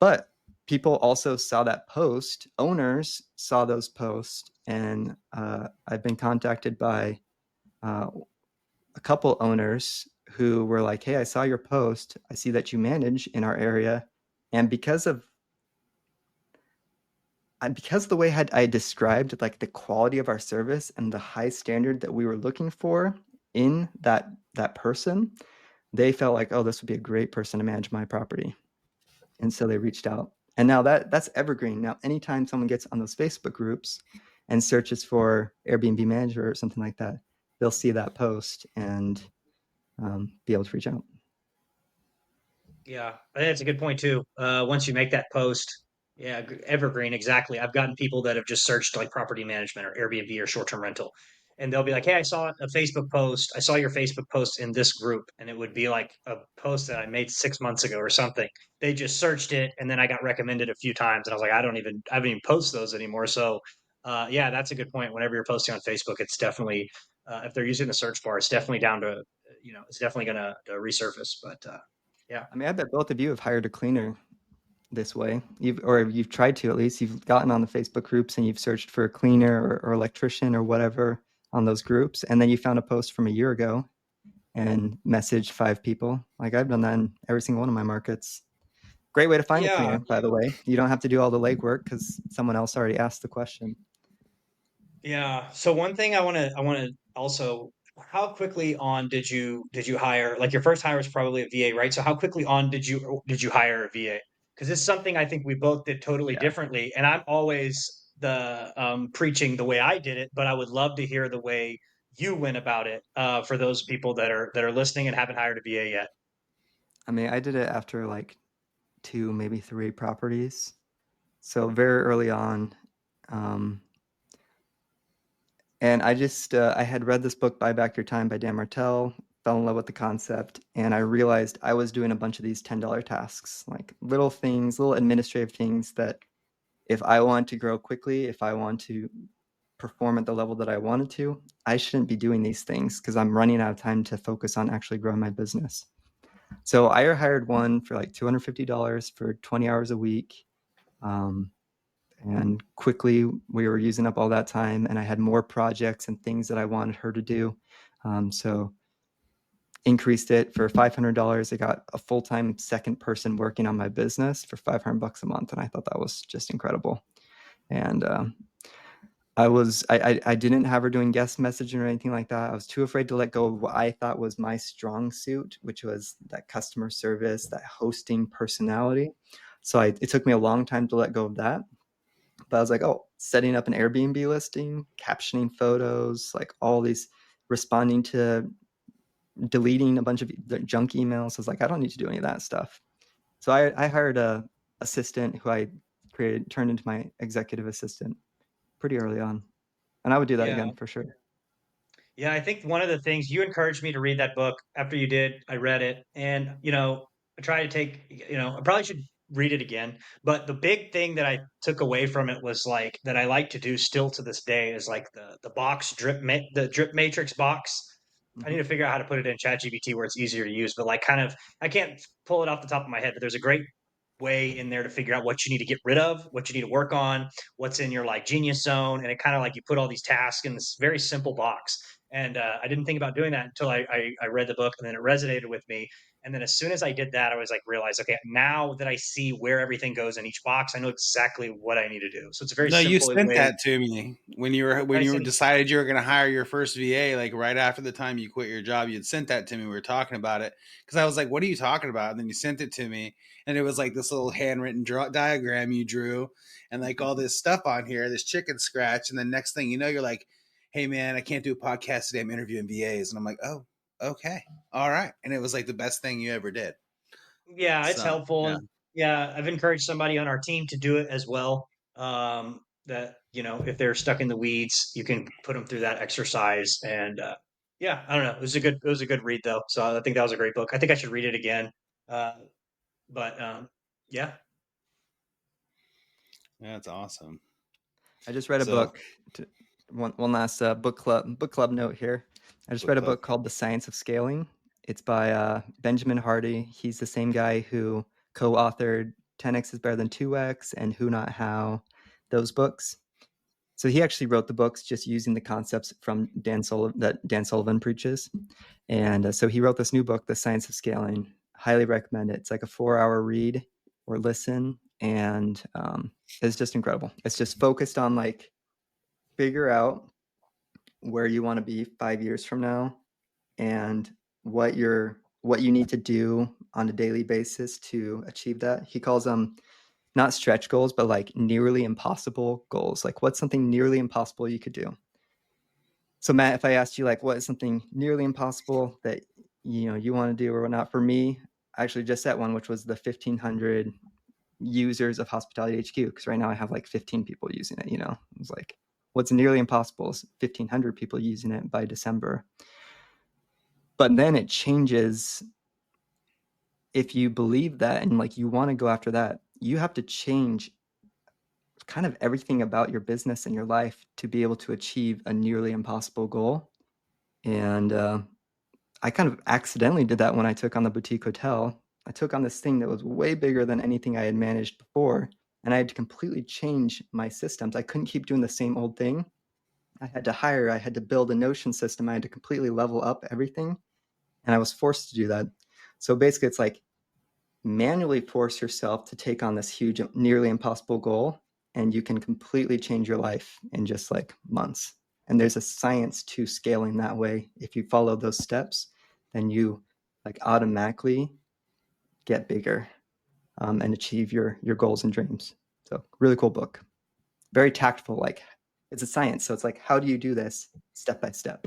But people also saw that post. Owners saw those posts, and I've been contacted by a couple owners who were like, hey, I saw your post. I see that you manage in our area. And because of the way I described like the quality of our service and the high standard that we were looking for in that person, they felt like, oh, this would be a great person to manage my property. And so they reached out. And now that's evergreen. Now, anytime someone gets on those Facebook groups and searches for Airbnb manager or something like that, they'll see that post and be able to reach out. Yeah, I think that's a good point too. Once you make that post, yeah, evergreen, exactly. I've gotten people that have just searched like property management or Airbnb or short-term rental, and they'll be like, "Hey, I saw a Facebook post. I saw your Facebook post in this group," and it would be like a post that I made 6 months ago or something. They just searched it, and then I got recommended a few times, and I was like, I don't even post those anymore. So, yeah, that's a good point. Whenever you're posting on Facebook, it's definitely if they're using the search bar, it's definitely down to it's definitely gonna to resurface, but. Yeah. I mean, I bet both of you have hired a cleaner this way. You've tried to, at least. You've gotten on the Facebook groups and you've searched for a cleaner or electrician or whatever on those groups. And then you found a post from a year ago and message 5 people. Like I've done that in every single one of my markets. Great way to find a Yeah. cleaner, by the way. You don't have to do all the legwork because someone else already asked the question. Yeah. So one thing I want to also, how quickly on did you hire, like your first hire was probably a VA, right? So how quickly on did you hire a VA? Because this is something I think we both did totally Yeah. differently, and I'm always the preaching the way I did it, but I would love to hear the way you went about it for those people that are listening and haven't hired a VA yet. I mean, I did it after like 2, maybe 3 properties. So very early on. And I just, I had read this book, Buy Back Your Time by Dan Martell, fell in love with the concept, and I realized I was doing a bunch of these $10 tasks, like little things, little administrative things that if I want to grow quickly, if I want to perform at the level that I wanted to, I shouldn't be doing these things because I'm running out of time to focus on actually growing my business. So I hired one for like $250 for 20 hours a week. And quickly we were using up all that time, and I had more projects and things that I wanted her to do. So increased it for $500. I got a full-time second person working on my business for $500 a month, and I thought that was just incredible. And I didn't have her doing guest messaging or anything like that. I was too afraid to let go of what I thought was my strong suit, which was that customer service, that hosting personality. So it took me a long time to let go of that. But I was like, oh, setting up an Airbnb listing, captioning photos, like all these, responding to, deleting a bunch of junk emails. I was like, I don't need to do any of that stuff. So I hired a assistant who I turned into my executive assistant pretty early on. And I would do that Yeah. again for sure. Yeah, I think one of the things you encouraged me to read that book. After you did, I read it, and I try to take, I probably should read it again. But the big thing that I took away from it was like that I like to do still to this day is like the box the drip matrix box. I need to figure out how to put it in ChatGPT where it's easier to use, but like kind of I can't pull it off the top of my head, but there's a great way in there to figure out what you need to get rid of, what you need to work on, what's in your like genius zone, and it kind of like you put all these tasks in this very simple box. And I didn't think about doing that until I read the book, and then it resonated with me. And then as soon as I did that, I was like, realized, okay, now that I see where everything goes in each box, I know exactly what I need to do. So it's a very No, you simple sent way. that to me when you decided you were going to hire your first VA, like right after the time you quit your job. You'd sent that to me. We were talking about it because I was like, "What are you talking about?" And then you sent it to me, and it was like this little handwritten diagram you drew, and like all this stuff on here, this chicken scratch. And then next thing you know, you're like, "Hey man, I can't do a podcast today. I'm interviewing VAs," and I'm like, "Oh, okay, all right." And it was like the best thing you ever did. Yeah, it's So helpful. yeah. And yeah, I've encouraged somebody on our team to do it as well. That, if they're stuck in the weeds, you can put them through that exercise. And yeah, I don't know. It was a good read though. So I think that was a great book. I think I should read it again. Uh, but yeah. Yeah, that's awesome. I just read a So- book. One last book club note here. I just read a book called The Science of Scaling. It's by Benjamin Hardy. He's the same guy who co-authored 10x is better than 2x and Who Not How, those books. So he actually wrote the books just using the concepts from that Dan Sullivan preaches. And so he wrote this new book, The Science of Scaling. Highly recommend it. It's like a 4-hour read or listen, and it's just incredible. It's just focused on like figure out where you want to be 5 years from now and what you need to do on a daily basis to achieve that. He calls them not stretch goals, but like nearly impossible goals. Like what's something nearly impossible you could do? So Matt, if I asked you like what is something nearly impossible that you want to do or whatnot, for me, I actually just set one, which was the 1,500 users of Hospitality HQ, because right now I have like 15 people using it. It was like what's nearly impossible is 1,500 people using it by December. But then it changes. If you believe that and like you want to go after that, you have to change kind of everything about your business and your life to be able to achieve a nearly impossible goal. And I kind of accidentally did that when I took on the boutique hotel. I took on this thing that was way bigger than anything I had managed before, and I had to completely change my systems. I couldn't keep doing the same old thing. I had to build a Notion system. I had to completely level up everything. And I was forced to do that. So basically, it's like manually force yourself to take on this huge, nearly impossible goal, and you can completely change your life in just like months. And there's a science to scaling that way. If you follow those steps, then you like automatically get bigger and achieve your goals and dreams. So really cool book. Very tactful. Like it's a science. So it's like, how do you do this step by step?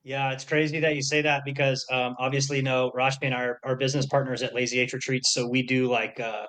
Yeah, it's crazy that you say that because obviously, Rashmi and I are business partners at Lazy H Retreats. So we do like a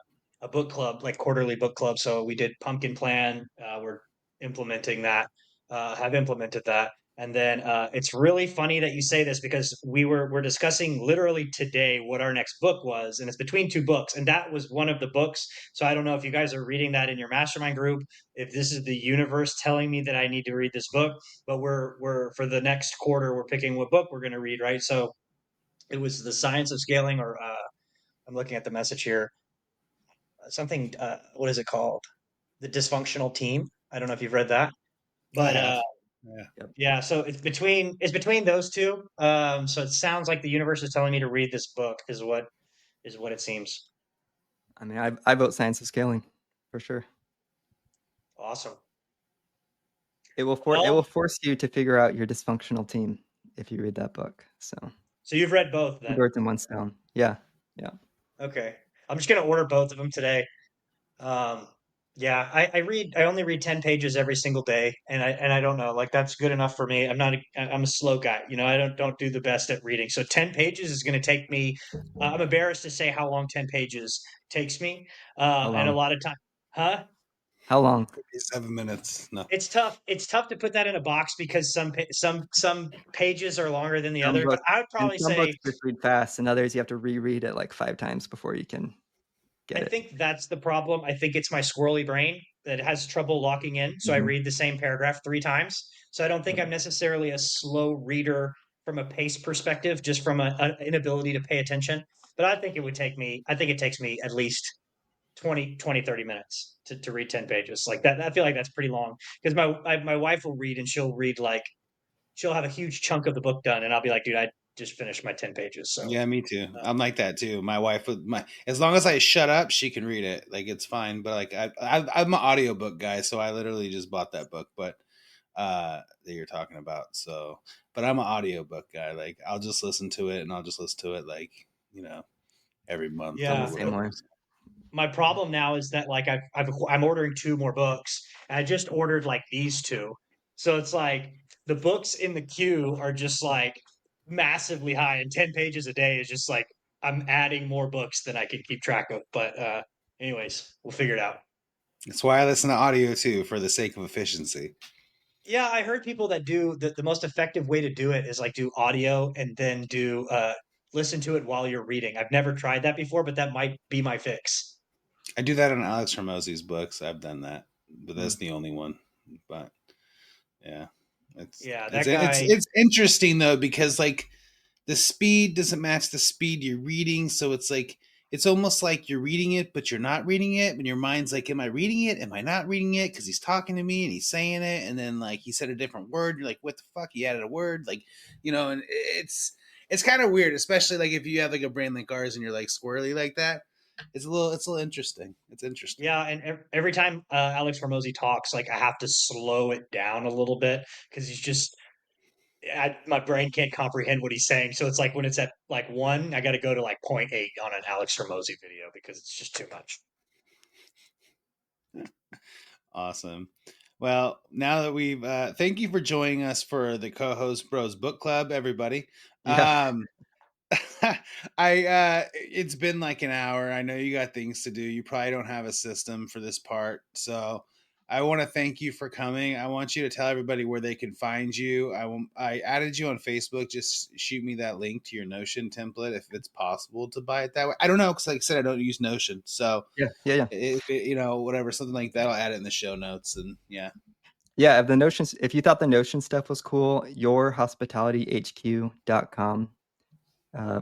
book club, like quarterly book club. So we did Pumpkin Plan. We're implementing that, have implemented that. And then it's really funny that you say this because we're discussing literally today what our next book was, and it's between two books, and that was one of the books. So I don't know if you guys are reading that in your mastermind group, if this is the universe telling me that I need to read this book, but we're for the next quarter we're picking what book we're going to read, right? So it was The Science of Scaling, or I'm looking at the message here, something what is it called, The Dysfunctional Team. I don't know if you've read that, I but have. Yeah. yeah, so it's between those two. So it sounds like the universe is telling me to read this book, is what it seems. I mean, I vote Science of Scaling for sure. Awesome. It will Well, force you to figure out your dysfunctional team if you read that book. So so you've read both two then. birds in one stone. Yeah. Okay, I'm just gonna order both of them today. Um, yeah, I only read 10 pages every single day, and I don't know, like that's good enough for me. I'm a slow guy, I don't do the best at reading. So 10 pages is going to take me, I'm embarrassed to say how long 10 pages takes me. How And a long? lot of time, huh? How long? 7 minutes. No. It's tough. It's tough to put that in a box because some pages are longer than the Some other, but books I would and probably some books say just read fast, and others you have to reread it like 5 times before you can I get it. think that's the problem. I think it's my squirrely brain that has trouble locking in. So I Mhm. read the same paragraph 3 times. So I don't think Yep. I'm necessarily a slow reader from a pace perspective, just from an inability to pay attention. But I think it takes me at least 30 minutes to read 10 pages like that. I feel like that's pretty long because my wife will read and she'll have a huge chunk of the book done. And I'll be like, dude, I just finished my 10 pages. So Yeah, me too. uh, I'm like that too. My wife would as long as I shut up, she can read it. Like it's fine. But like I'm an audiobook guy, so I literally just bought that book, but that you're talking about. So, but I'm an audiobook guy. Like I'll just listen to it, and I'll just listen to it like every month I'm or the yeah. same whatever. way. My problem now is that like I'm ordering two more books. And I just ordered like these two, so it's like the books in the queue are just like massively high, and 10 pages a day is just like I'm adding more books than I can keep track of. But anyways, we'll figure it out. That's why I listen to audio too, for the sake of efficiency. Yeah, I heard people that do the most effective way to do it is like do audio and then do listen to it while you're reading. I've never tried that before, but that might be my fix. I do that on Alex Hormozzi's books. I've done that, but that's Mm. the only one. But yeah, it's Yeah, it's that it's guy. it's interesting though, because like the speed doesn't match the speed you're reading, so it's like it's almost like you're reading it but you're not reading it, and your mind's like, am I reading it, am I not reading it, because he's talking to me and he's saying it, and then like he said a different word, you're like, what the fuck, he added a word, like, and it's kind of weird, especially like if you have like a brain like ours and you're like squirrely like that. It's a little interesting. It's interesting. Yeah, and every time Alex Hormozzi talks, like I have to slow it down a little bit because he's just my brain can't comprehend what he's saying. So it's like when it's at like one, I got to go to like point 0.8 on an Alex Hormozzi video because it's just too much. Awesome. Well, now that we've thank you for joining us for the Co-Host Bros Book Club, everybody. Yeah. Um it's been like an hour. I know you got things to do. You probably don't have a system for this part. So I want to thank you for coming. I want you to tell everybody where they can find you. I added you on Facebook. Just shoot me that link to your Notion template if it's possible to buy it that way. I don't know, because like I said, I don't use Notion. So Yeah. if it, whatever, something like that, I'll add it in the show notes. And yeah. Yeah, if you thought the Notion stuff was cool, yourhospitalityhq.com.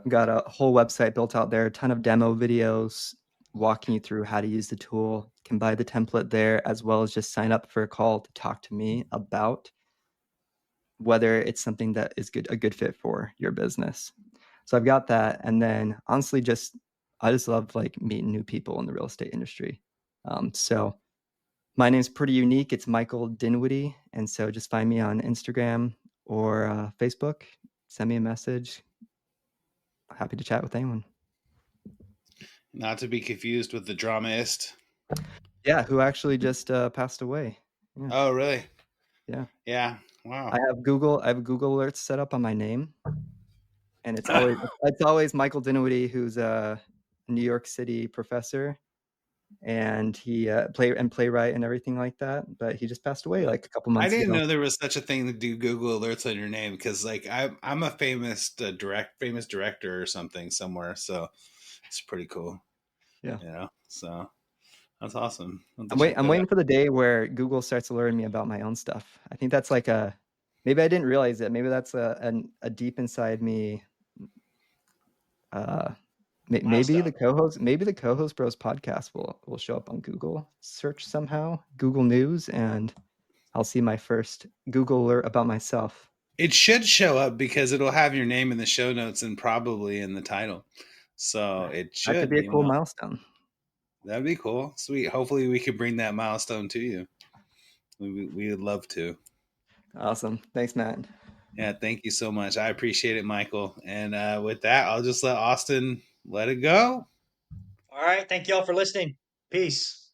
Got a whole website built out there, a ton of demo videos walking you through how to use the tool. You can buy the template there, as well as just sign up for a call to talk to me about whether it's something that is a good fit for your business. So I've got that. And then honestly, I just love like meeting new people in the real estate industry. So my name's pretty unique. It's Michael Dinwiddie. And so just find me on Instagram or Facebook, send me a message. Happy to chat with anyone. Not to be confused with the dramaist. Yeah, who actually just passed away. Yeah. Oh, really? Yeah. Yeah. Wow. I have Google alerts set up on my name. And it's always Michael Dinwiddie, who's a New York City professor, and he playwright and everything like that. But he just passed away like a couple months ago. I didn't know there was such a thing to do Google alerts on your name, because like I'm a famous director or something somewhere, so it's pretty cool. Yeah. You know, so that's awesome. I'm waiting for the day where Google starts alerting me about my own stuff. I think that's like maybe I didn't realize it. Maybe that's a deep inside me. Maybe the co-host bros podcast will show up on Google search somehow, Google News, and I'll see my first Google alert about myself. It should show up because it'll have your name in the show notes and probably in the title. So it should. That could be a cool milestone. That'd be cool. Sweet. Hopefully we can bring that milestone to you. We would love to. Awesome. Thanks, Matt. Yeah, thank you so much. I appreciate it, Michael. And with that, I'll just let Austin let it go. All right. Thank you all for listening. Peace.